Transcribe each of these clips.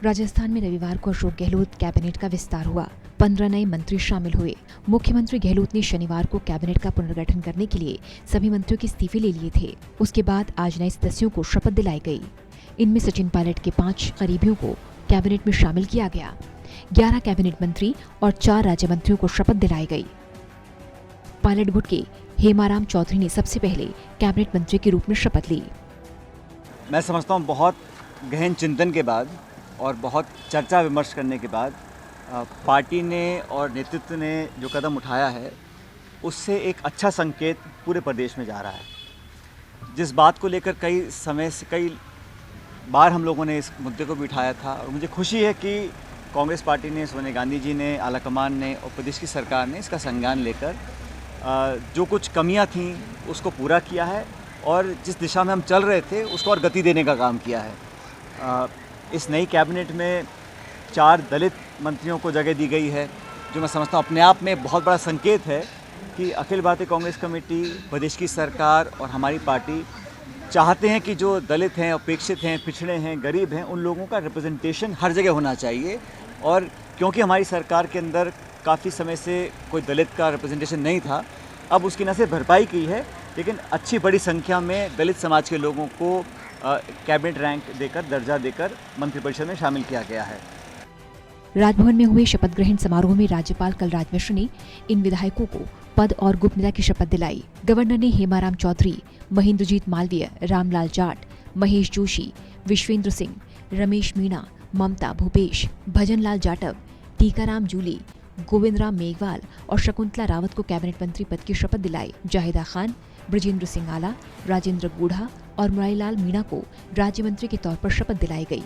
राजस्थान में रविवार को अशोक गहलोत कैबिनेट का विस्तार हुआ। 15 नए मंत्री शामिल हुए। मुख्यमंत्री गहलोत ने शनिवार को कैबिनेट का पुनर्गठन करने के लिए सभी मंत्रियों के इस्तीफे ले लिए थे। उसके बाद आज नए सदस्यों को शपथ दिलाई गई। इनमें सचिन पायलट के 5 करीबियों को कैबिनेट में शामिल किया गया। 11 कैबिनेट मंत्री और 4 राज्य मंत्रियों को शपथ दिलाई गई। पायलट गुट के हेमाराम चौधरी ने सबसे पहले कैबिनेट मंत्री के रूप में शपथ ली। मैं समझता हूँ बहुत गहन चिंतन के बाद और बहुत चर्चा विमर्श करने के बाद पार्टी ने और नेतृत्व ने जो कदम उठाया है उससे एक अच्छा संकेत पूरे प्रदेश में जा रहा है। जिस बात को लेकर कई बार हम लोगों ने इस मुद्दे को भी उठाया था और मुझे खुशी है कि कांग्रेस पार्टी ने, सोनिया गांधी जी ने, आलाकमान ने और प्रदेश की सरकार ने इसका संज्ञान लेकर जो कुछ कमियां थीं उसको पूरा किया है और जिस दिशा में हम चल रहे थे उसको और गति देने का काम किया है। इस नई कैबिनेट में 4 दलित मंत्रियों को जगह दी गई है, जो मैं समझता हूँ अपने आप में बहुत बड़ा संकेत है कि अखिल भारतीय कांग्रेस कमेटी, प्रदेश की सरकार और हमारी पार्टी चाहते हैं कि जो दलित हैं, उपेक्षित हैं, पिछड़े हैं, गरीब हैं, उन लोगों का रिप्रेजेंटेशन हर जगह होना चाहिए। और क्योंकि हमारी सरकार के अंदर काफ़ी समय से कोई दलित का रिप्रेजेंटेशन नहीं था, अब उसकी न सिर्फ भरपाई की है लेकिन अच्छी बड़ी संख्या में दलित समाज के लोगों को कैबिनेट रैंक देकर, दर्जा देकर मंत्रिपरिषद में शामिल किया गया है। राजभवन में हुए शपथ ग्रहण समारोह में राज्यपाल कलराज मिश्र ने इन विधायकों को पद और गोपनीयता की शपथ दिलाई। गवर्नर ने हेमाराम चौधरी, महेंद्रजीत मालवीय, रामलाल जाट, महेश जोशी, विश्वेंद्र सिंह, रमेश मीणा, ममता भूपेश, भजनलाल जाटव, टीकाराम जूली, गोविंदराम मेघवाल और शकुंतला रावत को कैबिनेट मंत्री पद की शपथ दिलाई। जाहिदा खान, ब्रजेंद्र सिंह आला, राजेंद्र गूढ़ा और मुरारीलाल मीणा को राज्य मंत्री के तौर पर शपथ दिलाई गई।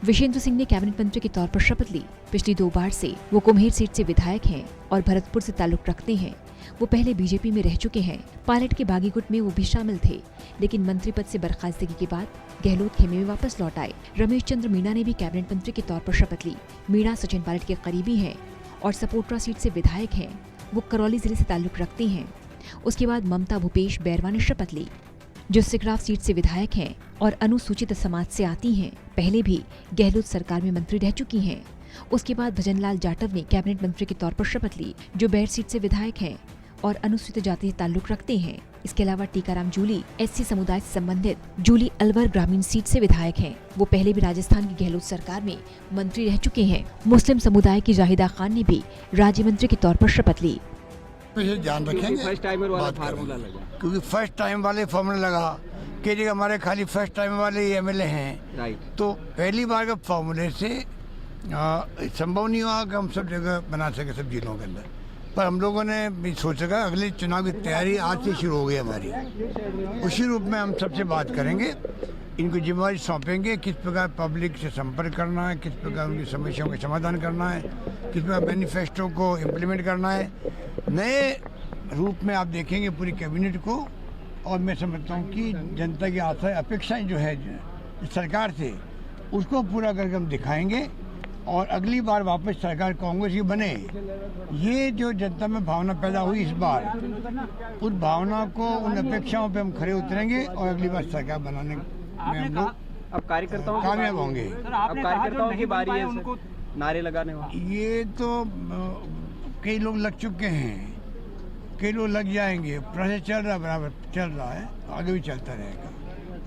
विशेंद्र सिंह ने कैबिनेट मंत्री के तौर पर शपथ ली। पिछली 2 बार से वो कुम्हेर सीट से विधायक हैं और भरतपुर से ताल्लुक रखते हैं। वो पहले बीजेपी में रह चुके हैं। पायलट के बागी गुट में वो भी शामिल थे, लेकिन मंत्री पद से बर्खास्तगी के बाद गहलोत खेमे में वापस लौट आए। रमेश चंद्र मीणा ने भी कैबिनेट मंत्री के तौर पर शपथ ली। मीणा सचिन पायलट के करीबी हैं और सपोट्रा सीट से विधायक हैं। वो करौली जिले से ताल्लुक रखते हैं। उसके बाद ममता भूपेश बैरवा ने शपथ ली, जो सिकराव सीट से विधायक हैं और अनुसूचित समाज से आती हैं। पहले भी गहलोत सरकार में मंत्री रह चुकी हैं। उसके बाद भजनलाल जाटव ने कैबिनेट मंत्री के तौर पर शपथ ली, जो बैर सीट से विधायक हैं और अनुसूचित जाति से ताल्लुक रखते हैं। इसके अलावा टीकाराम जूली एससी समुदाय से संबंधित जूली अलवर ग्रामीण सीट से विधायक हैं। वो पहले भी राजस्थान की गहलोत सरकार में मंत्री रह चुके हैं। मुस्लिम समुदाय की जाहिदा खान ने भी राज्य मंत्री के तौर पर शपथ ली। ध्यान रखेंगे, फर्स्ट टाइमर वाला फार्मूला लगा, क्योंकि फर्स्ट टाइम वाले फार्मूला लगा कि जगह हमारे खाली फर्स्ट टाइम वाले एमएलए हैं, राइट। तो पहली बार के फार्मूले से संभव नहीं हुआ कि हम सब जगह बना सके सब जिलों के अंदर। पर हम लोगों ने भी सोचा अगले चुनाव की तैयारी आज से शुरू हो गई हमारी। उसी रूप में हम सबसे बात करेंगे, इनको जिम्मेदारी सौंपेंगे, किस प्रकार पब्लिक से संपर्क करना है, किस प्रकार उनकी समस्याओं का समाधान करना है, किस प्रकार मैनिफेस्टो को इम्प्लीमेंट करना है। नए रूप में आप देखेंगे पूरी कैबिनेट को, और मैं समझता हूँ कि जनता की आशा अपेक्षाएं जो है सरकार से, उसको पूरा करके हम दिखाएंगे और अगली बार वापस सरकार कांग्रेस की बने। ये जो जनता में भावना पैदा हुई इस बार, उस भावना को, उन अपेक्षाओं पे हम खड़े उतरेंगे और अगली बार सरकार बनाने में हम लोग अब कार्यकर्ताओं कामयाब होंगे। अब कार्यकर्ताओं की बारी है उनको नारे लगाने वाले। ये तो कई लोग लग चुके हैं, कई लोग लग जाएंगे। प्रोसेस चल रहा है, बराबर चल रहा है, आगे भी चलता रहेगा।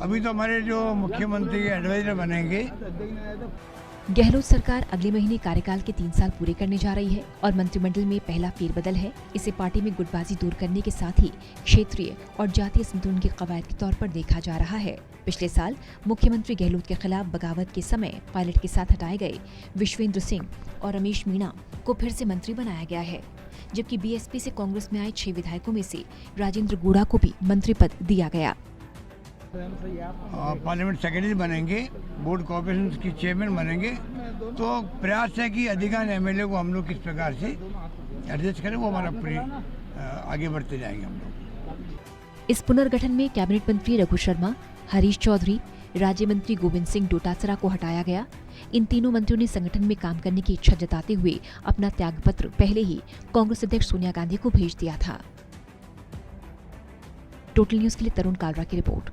अभी तो हमारे जो मुख्यमंत्री एडवाइजर बनेंगे। गहलोत सरकार अगले महीने कार्यकाल के 3 साल पूरे करने जा रही है और मंत्रिमंडल में पहला फेरबदल है। इसे पार्टी में गुटबाजी दूर करने के साथ ही क्षेत्रीय और जातीय संतुलन के कवायद के तौर पर देखा जा रहा है। पिछले साल मुख्यमंत्री गहलोत के खिलाफ बगावत के समय पायलट के साथ हटाए गए विश्वेंद्र सिंह और रमेश मीणा को फिर से मंत्री बनाया गया है, जबकि बीएसपी से कांग्रेस में आए 6 विधायकों में से राजेंद्र गूढ़ा को भी मंत्री पद दिया गया। पार्लियामेंट सेक्रेटरी बनेंगे, बोर्ड कॉर्पोरेशन की चेयरमैन बनेंगे, तो प्रयास है कि अधिकांश एमएलए को हम लोग किस प्रकार से एडजस्ट करें, वो हमारा पूरी आगे बढ़ते जाएंगे हम लोग। इस पुनर्गठन में कैबिनेट मंत्री रघु शर्मा, हरीश चौधरी, राज्य मंत्री गोविंद सिंह डोटासरा को हटाया गया। इन तीनों मंत्रियों ने संगठन में काम करने की इच्छा जताते हुए अपना त्यागपत्र पहले ही कांग्रेस अध्यक्ष सोनिया गांधी को भेज दिया था। टोटल न्यूज के लिए तरुण कालरा की रिपोर्ट।